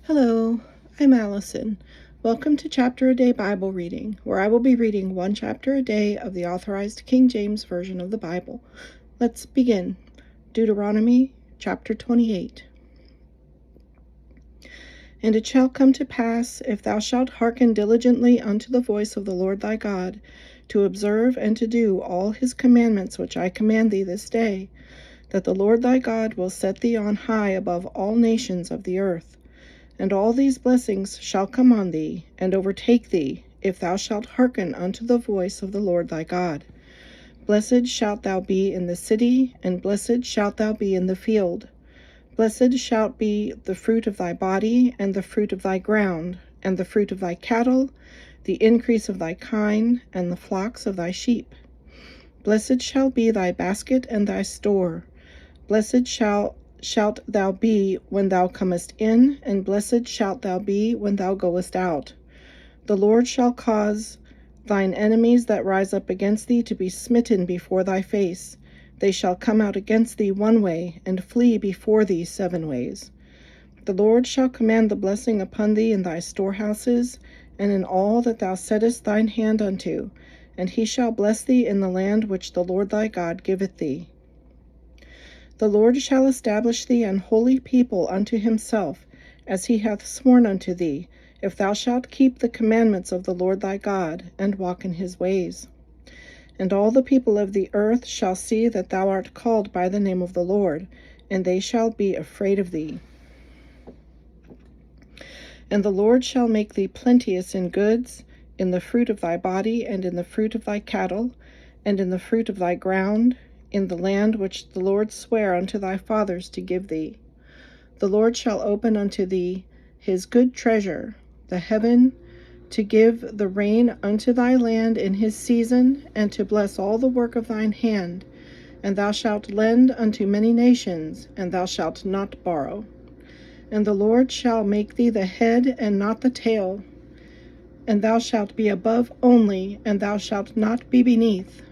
Hello, I'm Allison. Welcome to Chapter a Day Bible Reading, where I will be reading one chapter a day of the Authorized King James Version of the Bible. Let's begin. Deuteronomy Chapter 28. And it shall come to pass, if thou shalt hearken diligently unto the voice of the Lord thy God, to observe and to do all his commandments which I command thee this day, that the Lord thy God will set thee on high above all nations of the earth. And all these blessings shall come on thee, and overtake thee, if thou shalt hearken unto the voice of the Lord thy God. Blessed shalt thou be in the city, and blessed shalt thou be in the field. Blessed shalt be the fruit of thy body, and the fruit of thy ground, and the fruit of thy cattle, the increase of thy kine, and the flocks of thy sheep. Blessed shall be thy basket and thy store. Blessed shalt thou be when thou comest in, and blessed shalt thou be when thou goest out. The Lord shall cause thine enemies that rise up against thee to be smitten before thy face. They shall come out against thee one way, and flee before thee 7 ways. The Lord shall command the blessing upon thee in thy storehouses, and in all that thou settest thine hand unto, and he shall bless thee in the land which the Lord thy God giveth thee. The Lord shall establish thee an holy people unto himself, as he hath sworn unto thee, if thou shalt keep the commandments of the Lord thy God, and walk in his ways. And all the people of the earth shall see that thou art called by the name of the Lord, and they shall be afraid of thee. And the Lord shall make thee plenteous in goods, in the fruit of thy body, and in the fruit of thy cattle, and in the fruit of thy ground, in the land which the Lord sware unto thy fathers to give thee. The Lord shall open unto thee his good treasure, the heaven, to give the rain unto thy land in his season, and to bless all the work of thine hand. And thou shalt lend unto many nations, and thou shalt not borrow. And the Lord shall make thee the head and not the tail, and thou shalt be above only, and thou shalt not be beneath.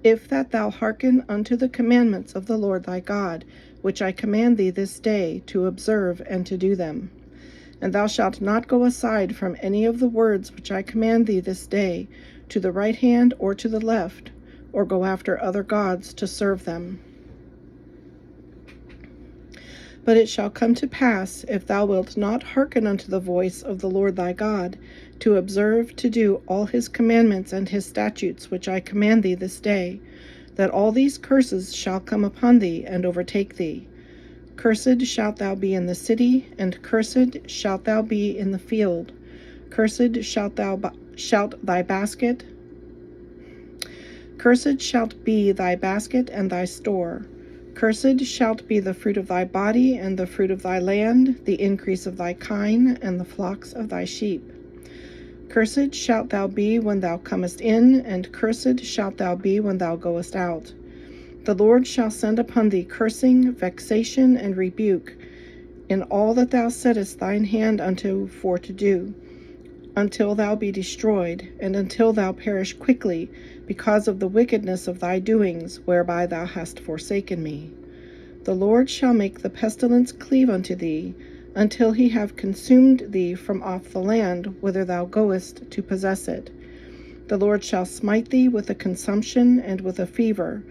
If that thou hearken unto the commandments of the Lord thy God, which I command thee this day, to observe and to do them. And thou shalt not go aside from any of the words which I command thee this day, to the right hand or to the left, or go after other gods to serve them. But it shall come to pass, if thou wilt not hearken unto the voice of the Lord thy God, to observe to do all his commandments and his statutes which I command thee this day, that all these curses shall come upon thee and overtake thee. Cursed shalt thou be in the city, and cursed shalt thou be in the field. Cursed shalt thy basket. Cursed shalt be thy basket and thy store. Cursed shalt be the fruit of thy body, and the fruit of thy land, the increase of thy kine, and the flocks of thy sheep. Cursed shalt thou be when thou comest in, and cursed shalt thou be when thou goest out. The Lord shall send upon thee cursing, vexation, and rebuke, in all that thou settest thine hand unto for to do, until thou be destroyed, and until thou perish quickly, because of the wickedness of thy doings, whereby thou hast forsaken me. The Lord shall make the pestilence cleave unto thee, until he have consumed thee from off the land whither thou goest to possess it. The Lord shall smite thee with a consumption, and with a fever,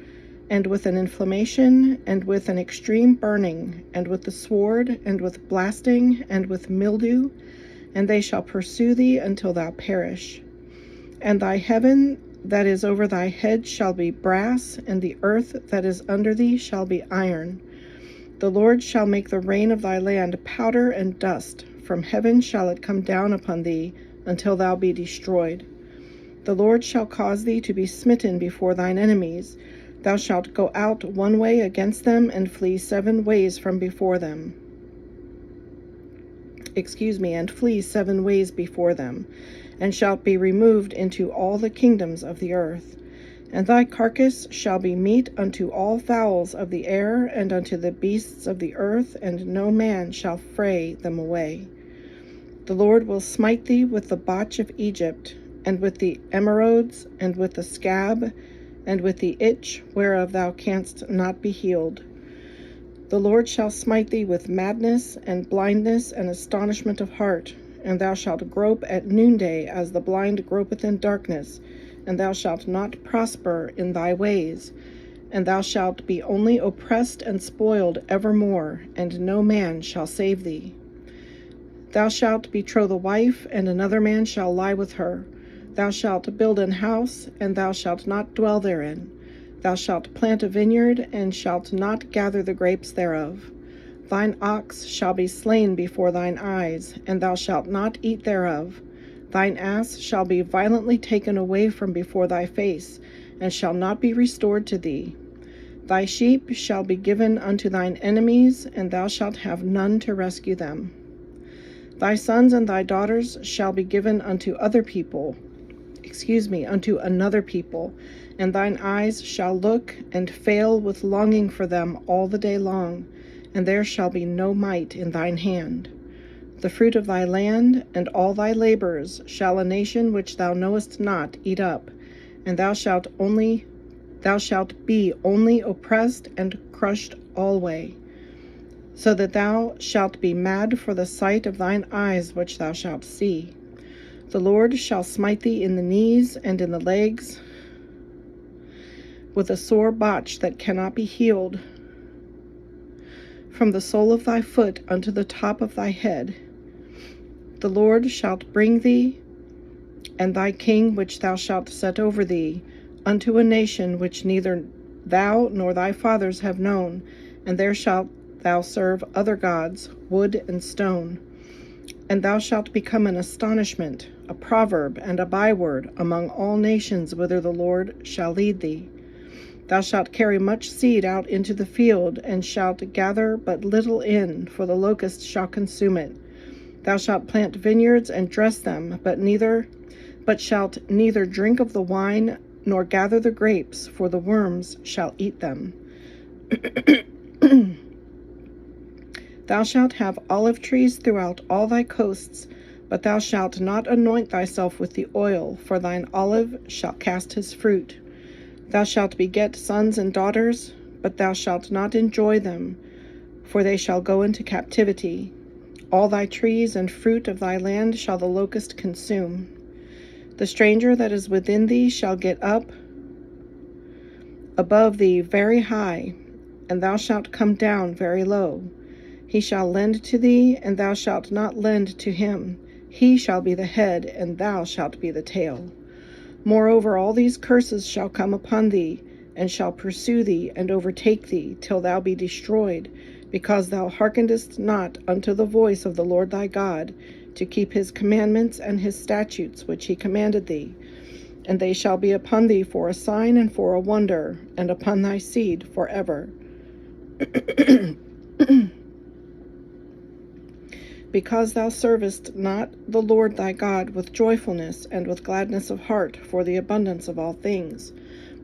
and with an inflammation, and with an extreme burning, and with the sword, and with blasting, and with mildew, and they shall pursue thee until thou perish. And thy heaven that is over thy head shall be brass, and the earth that is under thee shall be iron. The Lord shall make the rain of thy land powder and dust. From heaven shall it come down upon thee, until thou be destroyed. The Lord shall cause thee to be smitten before thine enemies. Thou shalt go out one way against them, and flee 7 ways from before them. And flee 7 ways before them, and shalt be removed into all the kingdoms of the earth. And thy carcass shall be meat unto all fowls of the air, and unto the beasts of the earth, and no man shall fray them away. The Lord will smite thee with the botch of Egypt, and with the emerods, and with the scab, and with the itch whereof thou canst not be healed. The Lord shall smite thee with madness and blindness and astonishment of heart, and thou shalt grope at noonday as the blind gropeth in darkness, and thou shalt not prosper in thy ways, and thou shalt be only oppressed and spoiled evermore, and no man shall save thee. Thou shalt betroth a wife, and another man shall lie with her. Thou shalt build an house, and thou shalt not dwell therein. Thou shalt plant a vineyard, and shalt not gather the grapes thereof. Thine ox shall be slain before thine eyes, and thou shalt not eat thereof. Thine ass shall be violently taken away from before thy face, and shall not be restored to thee. Thy sheep shall be given unto thine enemies, and thou shalt have none to rescue them. Thy sons and thy daughters shall be given unto another people, and thine eyes shall look and fail with longing for them all the day long, and there shall be no might in thine hand. The fruit of thy land and all thy labors shall a nation which thou knowest not eat up, and thou shalt be only oppressed and crushed alway, so that thou shalt be mad for the sight of thine eyes which thou shalt see. The Lord shall smite thee in the knees and in the legs with a sore botch that cannot be healed, from the sole of thy foot unto the top of thy head. The Lord shalt bring thee and thy king which thou shalt set over thee unto a nation which neither thou nor thy fathers have known, and there shalt thou serve other gods, wood and stone. And thou shalt become an astonishment, a proverb, and a byword among all nations whither the Lord shall lead thee. Thou shalt carry much seed out into the field, and shalt gather but little in, for the locust shall consume it. Thou shalt plant vineyards and dress them, but shalt neither drink of the wine nor gather the grapes, for the worms shall eat them. Thou shalt have olive trees throughout all thy coasts, but thou shalt not anoint thyself with the oil, for thine olive shall cast his fruit. Thou shalt beget sons and daughters, but thou shalt not enjoy them, for they shall go into captivity. All thy trees and fruit of thy land shall the locust consume. The stranger that is within thee shall get up above thee very high, and thou shalt come down very low. He shall lend to thee, and thou shalt not lend to him. He shall be the head, and thou shalt be the tail. Moreover, all these curses shall come upon thee, and shall pursue thee, and overtake thee, till thou be destroyed, because thou hearkenedst not unto the voice of the Lord thy God, to keep his commandments and his statutes which he commanded thee. And they shall be upon thee for a sign and for a wonder, and upon thy seed forever. Because thou servest not the Lord thy God with joyfulness and with gladness of heart for the abundance of all things.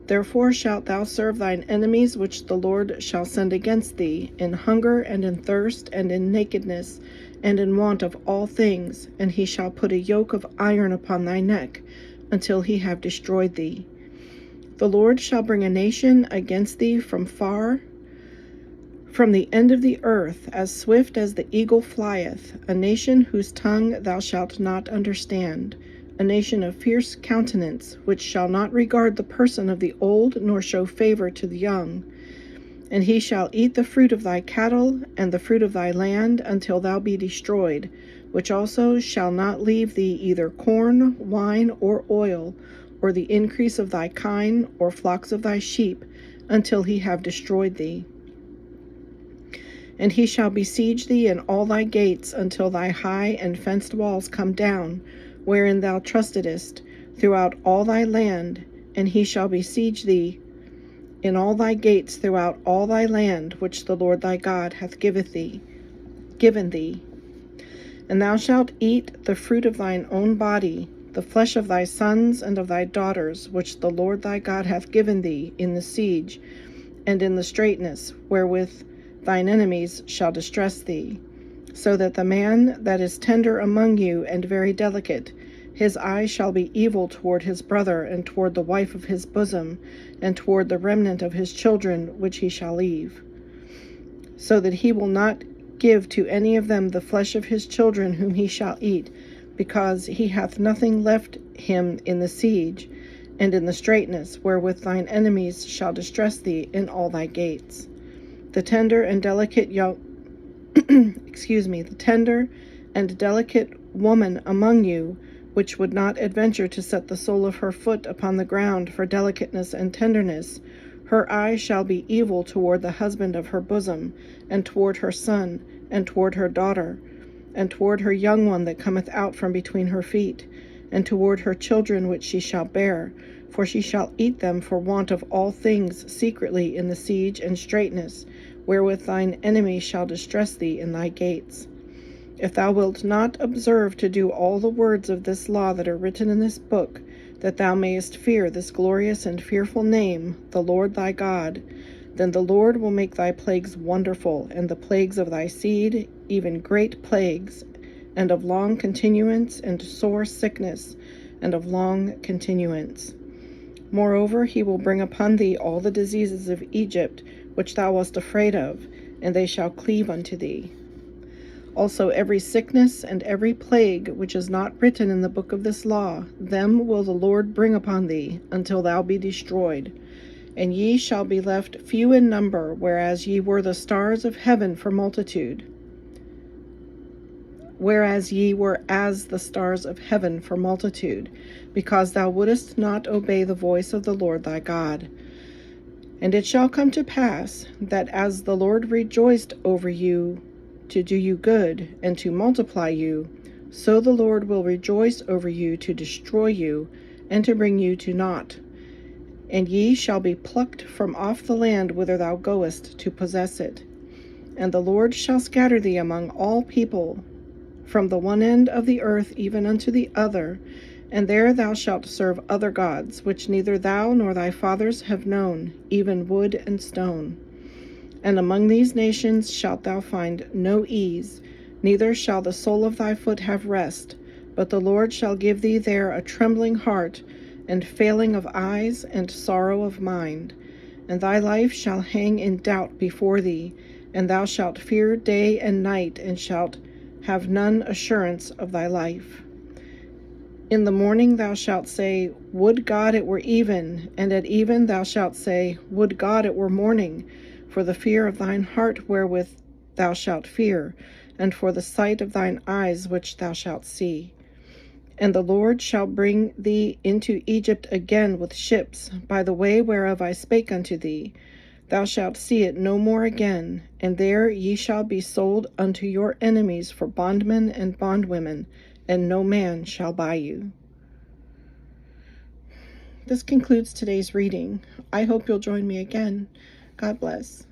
Therefore shalt thou serve thine enemies which the Lord shall send against thee, in hunger and in thirst and in nakedness and in want of all things, and he shall put a yoke of iron upon thy neck, until he have destroyed thee. The Lord shall bring a nation against thee from far, from the end of the earth, as swift as the eagle flieth, a nation whose tongue thou shalt not understand, a nation of fierce countenance, which shall not regard the person of the old, nor show favor to the young. And he shall eat the fruit of thy cattle, and the fruit of thy land, until thou be destroyed, which also shall not leave thee either corn, wine, or oil, or the increase of thy kine, or flocks of thy sheep, until he have destroyed thee. And he shall besiege thee in all thy gates, until thy high and fenced walls come down, wherein thou trustedest, throughout all thy land. And he shall besiege thee in all thy gates throughout all thy land, which the Lord thy God hath given thee. And thou shalt eat the fruit of thine own body, the flesh of thy sons and of thy daughters, which the Lord thy God hath given thee in the siege, and in the straitness, wherewith thine enemies shall distress thee, so that the man that is tender among you and very delicate, his eye shall be evil toward his brother, and toward the wife of his bosom, and toward the remnant of his children which he shall leave. so that he will not give to any of them the flesh of his children whom he shall eat, because he hath nothing left him in the siege, and in the straitness, wherewith thine enemies shall distress thee in all thy gates. The tender and delicate the tender and delicate woman among you, which would not adventure to set the sole of her foot upon the ground for delicateness and tenderness, her eye shall be evil toward the husband of her bosom, and toward her son, and toward her daughter, and toward her young one that cometh out from between her feet, and toward her children which she shall bear, for she shall eat them for want of all things secretly in the siege and straitness, wherewith thine enemy shall distress thee in thy gates. If thou wilt not observe to do all the words of this law that are written in this book, that thou mayest fear this glorious and fearful name, the Lord thy God, then the Lord will make thy plagues wonderful, and the plagues of thy seed, even great plagues, and of long continuance, and sore sickness, and of long continuance. Moreover, he will bring upon thee all the diseases of Egypt, which thou wast afraid of, and they shall cleave unto thee. Also every sickness and every plague which is not written in the book of this law, them will the Lord bring upon thee, until thou be destroyed. And ye shall be left few in number, whereas ye were the stars of heaven for multitude. Whereas ye were as the stars of heaven for multitude, because thou wouldest not obey the voice of the Lord thy God. And it shall come to pass, that as the Lord rejoiced over you to do you good, and to multiply you, so the Lord will rejoice over you to destroy you, and to bring you to naught. And ye shall be plucked from off the land whither thou goest to possess it. And the Lord shall scatter thee among all people, from the one end of the earth even unto the other, and there thou shalt serve other gods, which neither thou nor thy fathers have known, even wood and stone. And among these nations shalt thou find no ease, neither shall the sole of thy foot have rest, but the Lord shall give thee there a trembling heart, and failing of eyes, and sorrow of mind. And thy life shall hang in doubt before thee, and thou shalt fear day and night, and shalt have none assurance of thy life. In the morning thou shalt say, Would God it were even, and at even thou shalt say, Would God it were morning, for the fear of thine heart wherewith thou shalt fear, and for the sight of thine eyes which thou shalt see. And the Lord shall bring thee into Egypt again with ships, by the way whereof I spake unto thee. Thou shalt see it no more again, and there ye shall be sold unto your enemies for bondmen and bondwomen, and no man shall buy you. This concludes today's reading. I hope you'll join me again. God bless.